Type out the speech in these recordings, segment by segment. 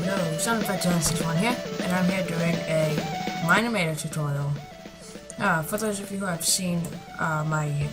Hello, Son51061 here, and I'm here doing a Mineimator tutorial. For those of you who have seen my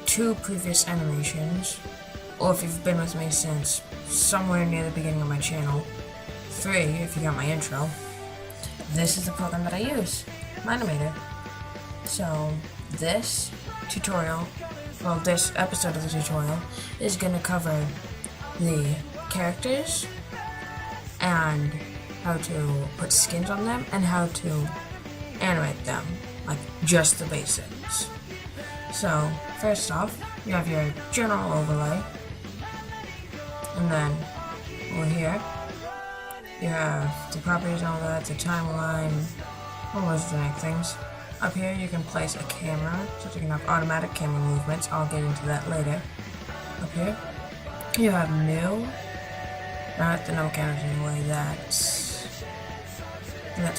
2 previous animations, or if you've been with me since somewhere near the beginning of my channel, 3 if you got my intro, this is the program that I use, Mineimator. So this tutorial, well, this episode of the tutorial is going to cover the characters and how to put skins on them and how to animate them, like just the basics. So first off, you have your general overlay, and then over here you have the properties and all that, the timeline, all those generic things. Up here you can place a camera, so you can have automatic camera movements. I'll get into that later. Up here you have new. Not the no cameras anyway, that's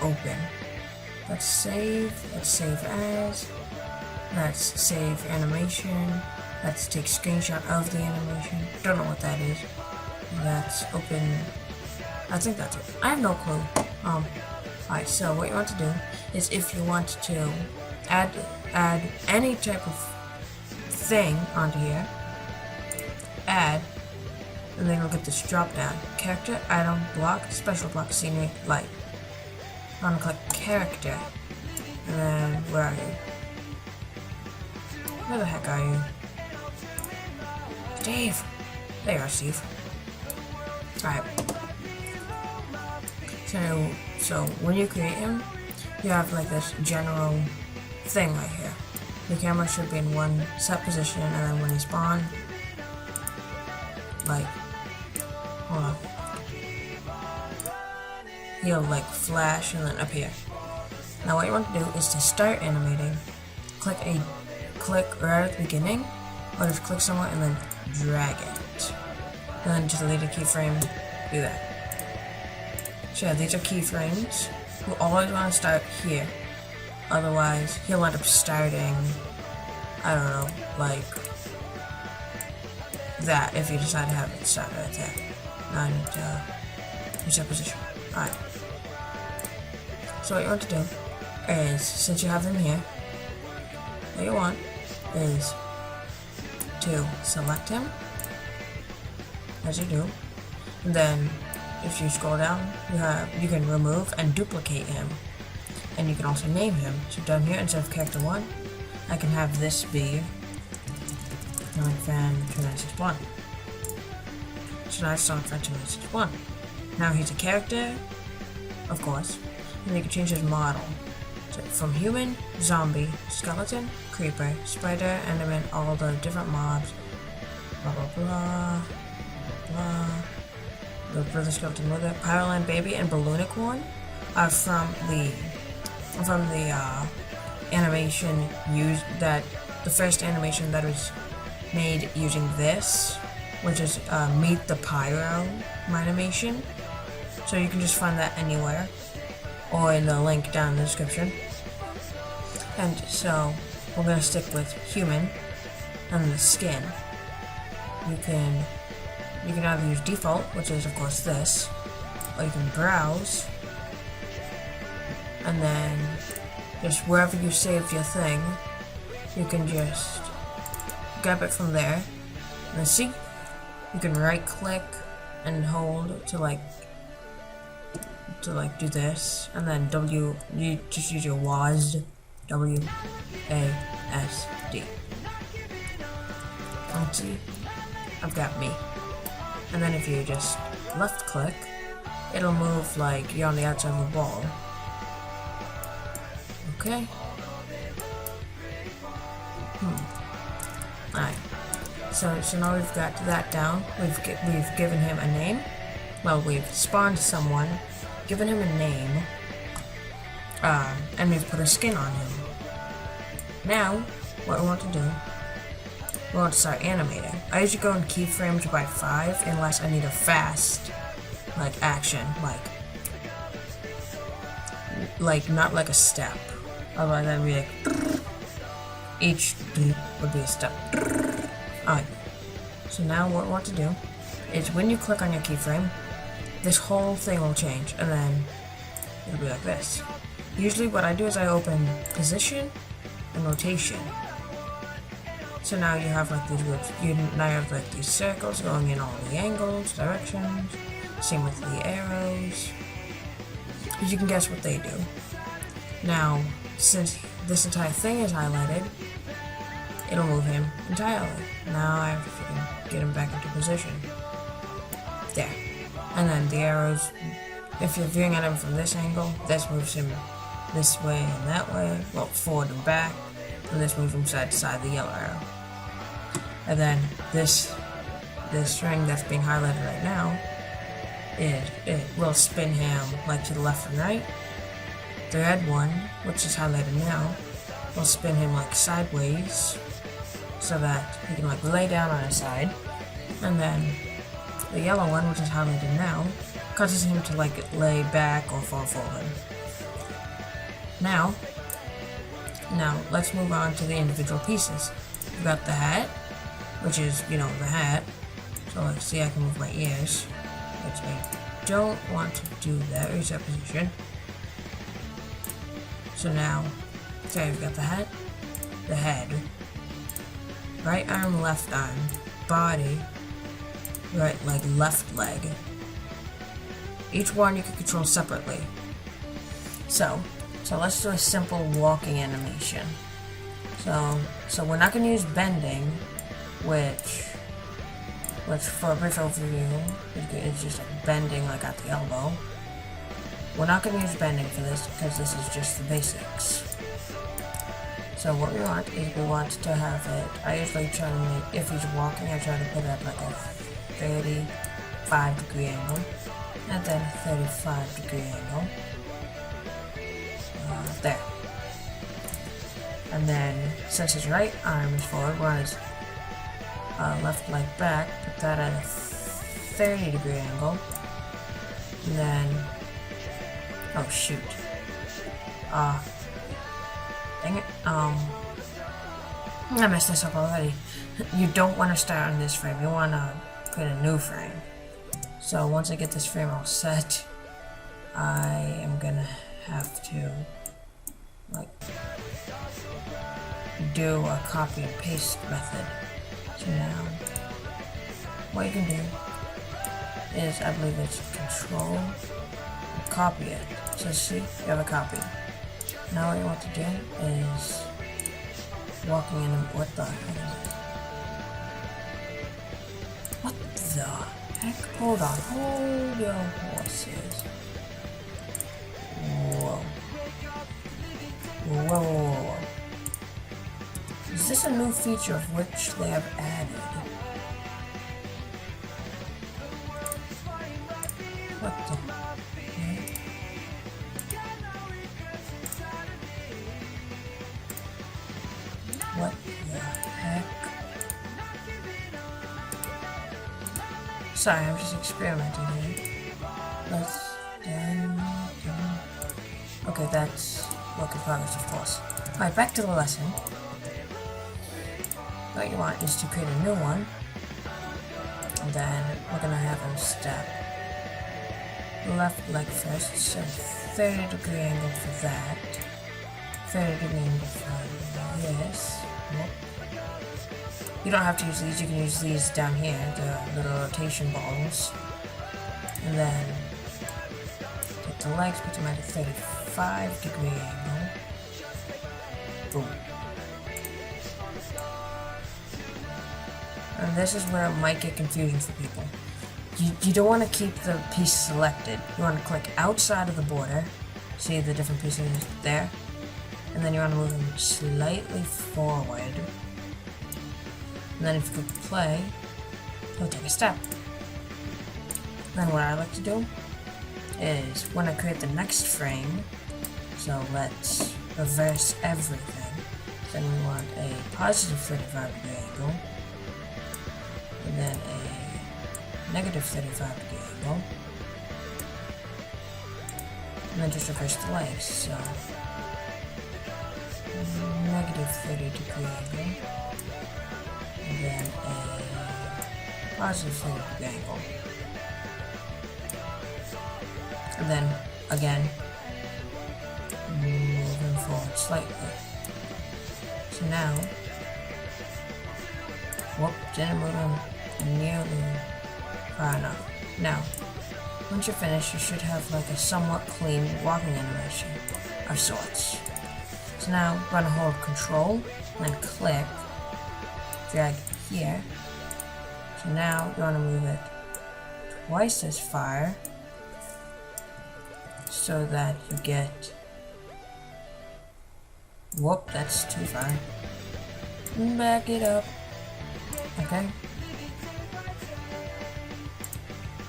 open. That's save as, that's save animation, that's take screenshot of the animation. Don't know what that is. That's open, I think that's it. I have no clue. Alright, so what you want to do is if you want to add any type of thing onto here, add, and then we'll get this drop down. Character, item, block, special block, scenery, light. I'm gonna click character. And then, where are you? Where the heck are you? Steve! There you are, Steve. Alright. So when you create him, you have like this general thing right here. The camera should be in one set position, and then when you spawn, like, hold on. He'll like flash and then appear. Now what you want to do is to start animating, click right at the beginning, or just click somewhere and then drag it. And then just delete a keyframe, do that. So yeah, these are keyframes. You always want to start here. Otherwise, he'll end up starting, I don't know, like that if you decide to have it start right there. And reset position. Alright. So what you want to do is, since you have them here, what you want is to select him, as you do, and then if you scroll down, you can remove and duplicate him, and you can also name him. So down here, instead of character 1, I can have this be Fan2961. So now it's Fan2961. Now he's a character, of course, and you can change his model. So from human, zombie, skeleton, creeper, spider, enderman, all the different mobs, blah blah blah, blah. The brother skeleton with it, Pyroland baby, and Balloonicorn are from the animation used the first animation that was made using this, which is Meet the Pyro animation. So you can just find that anywhere, or in the link down in the description. And so we're gonna stick with human and the skin. You can either use default, which is of course this, or you can browse, and then just wherever you saved your thing, you can just grab it from there. And then see, you can right click and hold to do this, and then you just use your WASD, W-A-S-D. And see, I've got me. And then if you just left click, it'll move like you're on the outside of a ball. Okay. Alright. So now we've got that down. We've given him a name. Well, we've spawned someone, given him a name, and we've put a skin on him. Now, what we want to do, we want to start animating. I usually go in keyframes by 5 unless I need a fast, like, action, like not like a step. Otherwise I'd be like, each would be a step. Alright, so now what we want to do is when you click on your keyframe, this whole thing will change, and then it'll be like this. Usually what I do is I open position and rotation. So now you have like these groups. Now you have like these circles going in all the angles, directions. Same with the arrows. You can guess what they do. Now, since this entire thing is highlighted, it'll move him entirely. Now I have to freaking get him back into position. There. And then the arrows, if you're viewing at him from this angle, this moves him this way and that way. Well, forward and back. And this moves him side to side, the yellow arrow. And then this string that's being highlighted right now, it will spin him like to the left and right. The red one, which is highlighted now, will spin him like sideways so that he can like lay down on his side. And then the yellow one, which is highlighted now, causes him to like lay back or fall forward. Now let's move on to the individual pieces. We've got the hat, which is, the hat. So let's see, I can move my ears, which I don't want to do that. Reset position. So now, we've got the hat, the head, right arm, left arm, body, right leg, left leg. Each one you can control separately. So let's do a simple walking animation. So we're not going to use bending, which for a brief overview, it's just like bending like at the elbow. We're not going to use bending for this because this is just the basics. So what we want is we want to have it, I usually try to make, if he's walking, I try to put it at like a 35-degree angle, and then a 35-degree angle. There. And then, since his right arm is forward, we're on his left leg back, put that at a 30-degree angle. And then, oh shoot. Dang it. I messed this up already. You don't want to start on this frame, you want to create a new frame. So once I get this frame all set, I am gonna have to do a copy and paste method. So now, what you can do is, I believe it's control, and copy it. So see, you have a copy. Now what you want to do is, walking in, what the heck is it? What the heck? Hold on, hold your horses. Whoa. Whoa. Is this a new feature of which they have added? What the heck? What the heck? Sorry, I'm just experimenting here. Let's okay, that's work in progress, of course. Alright, back to the lesson. What you want is to create a new one, and then we're gonna have him step left leg first, so 30-degree angle for that, 30-degree angle for this. You don't have to use these, you can use these down here, the little rotation balls, and then take the legs, put them at a 35-degree angle. Boom. And this is where it might get confusing for people. You don't want to keep the piece selected. You want to click outside of the border. See the different pieces there? And then you want to move them slightly forward. And then if you click play, you'll take a step. Then what I like to do is when I create the next frame, so let's reverse everything. Then we want a positive 35-degree angle. And then a negative 35-degree angle. And then just reverse the legs, so negative 30-degree angle. And then a positive 30-degree angle. and then again moving forward slightly. So now, whoop, didn't move him nearly far enough. Now, once you're finished, you should have like a somewhat clean walking animation of sorts. So now, we're gonna hold Control, and then click, drag here. So now, you wanna move it twice as far, so that you get, whoop, that's too far. Back it up, okay?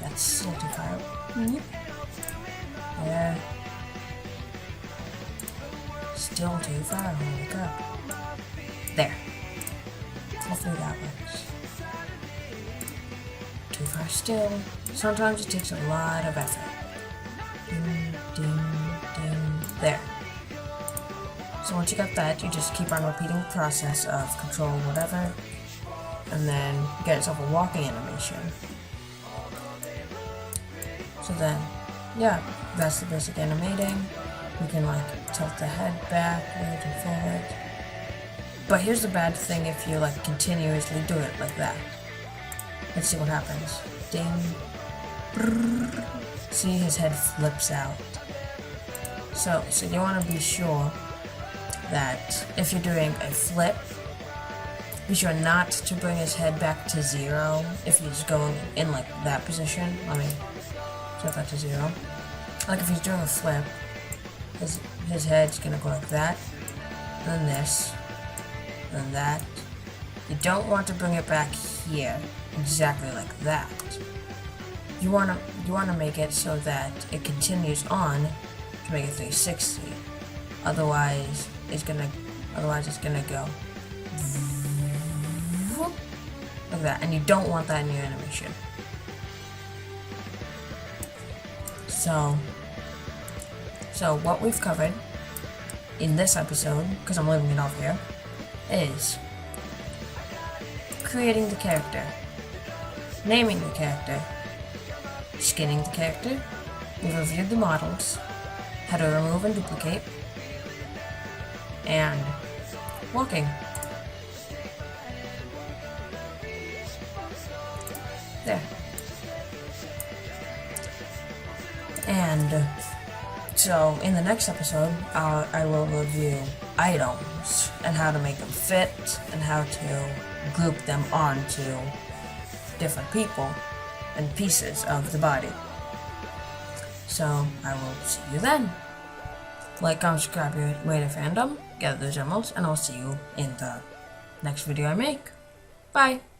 That's still too far. Yeah. Still too far, holy crap. There. Hopefully that works. Too far still. Sometimes it takes a lot of effort. Ding, ding, ding. There. So once you got that, you just keep on repeating the process of control whatever, and then get yourself a walking animation. So then, yeah, that's the basic animating. You can like tilt the head backwards and forward. But here's the bad thing if you like continuously do it like that. Let's see what happens. Ding. Brrr. See, his head flips out. So you want to be sure that if you're doing a flip, be sure not to bring his head back to 0 if he's going in like that position. Let me set that to 0. Like if he's doing a flip, his head's gonna go like that, then this, then that. You don't want to bring it back here exactly like that. You wanna make it so that it continues on to make it 360. Otherwise it's gonna go like that, and you don't want that in your animation. So what we've covered in this episode, because I'm leaving it off here, is creating the character, naming the character, skinning the character, we've reviewed the models, how to remove and duplicate, and walking. There. And so in the next episode, I will review items and how to make them fit and how to group them onto different people and pieces of the body. So I will see you then. Like, comment, subscribe, rate, fandom, gather those emeralds, and I'll see you in the next video I make. Bye!